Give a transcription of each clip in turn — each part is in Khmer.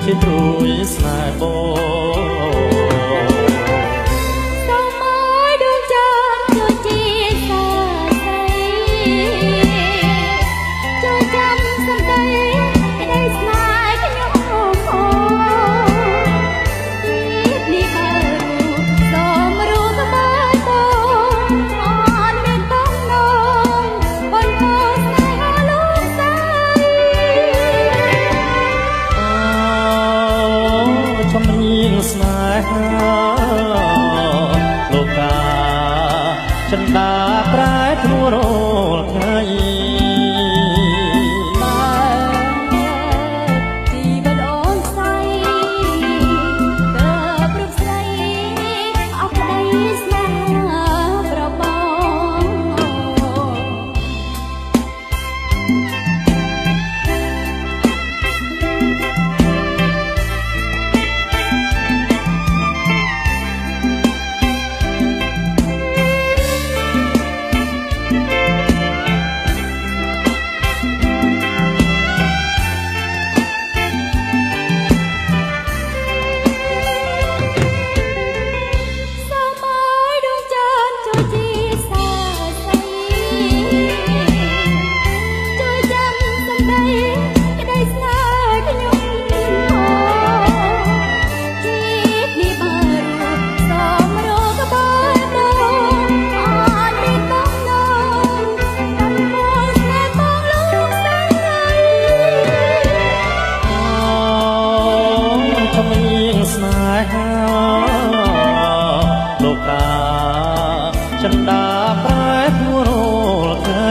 ជាត្រួយស្នេហ៍បងស្នេហាលោកកាចិន្តាប្រែធ្នួររាល់ថ្ងៃទីបដអូនស្អីក៏ព្រឹកស្រីអស់ក្តីស្នេហាប្របងស្នេហាលោកកាចិន្តាប្រែធ្នួររាល់ថ្ងៃ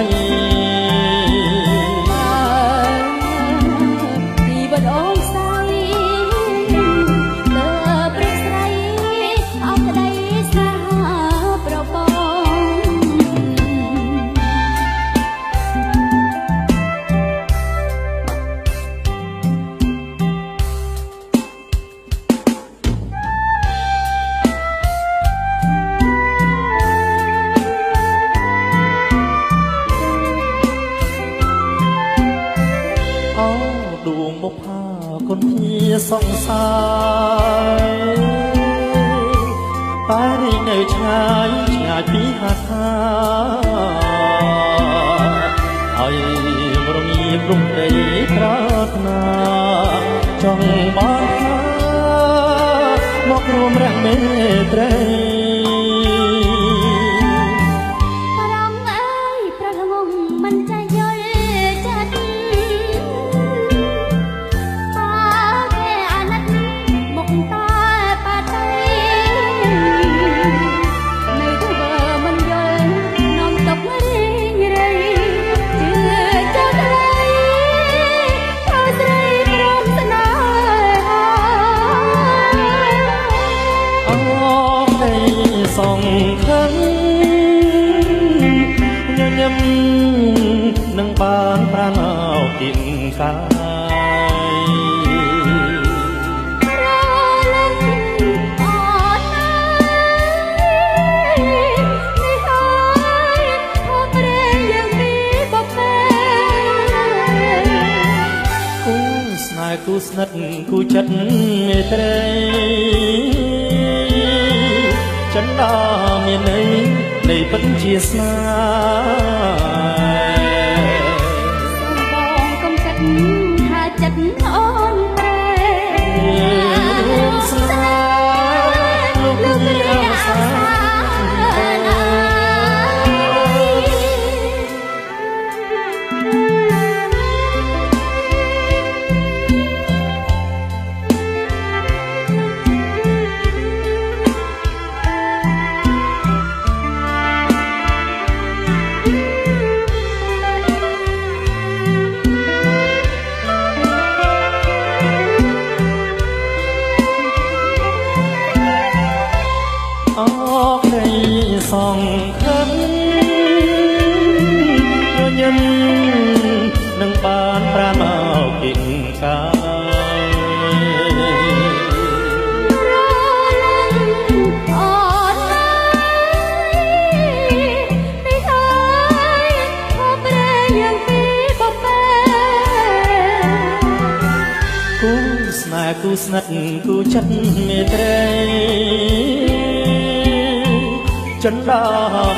ទីបដអូនស្អីក៏ព្រឹកស្រីអស់ក្តីស្នេហាប្របងដួងបុប្ផាគុនជាសង្សារតែរីនៅឆ្ងាយឆ្ងាយពីហាថាហើយរងាព្រំដីប្រាថ្នាចង់បានមករួមរះមេត្រីសងខឹងញញឹមនឹងបានប្រាណោទីនកាយរលឹងអត់នេះហើយខំប្រែងយ៉ាងពីបបេគូស្នេហ៍គូស្និទ្ធគូចិត្តមេត្រីចិន្តាមានន័យនៃពិតជាស្នេហ៍បងកុំចិត្តថាចិត្តអូនប្រែស្នេហ៍លោកមានអាសា នេហ៍គូស្និទ្ធគូចិត្តមេត្រីចិនដា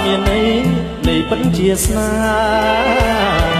មានន័យនៃពិតជាស្នេហ៍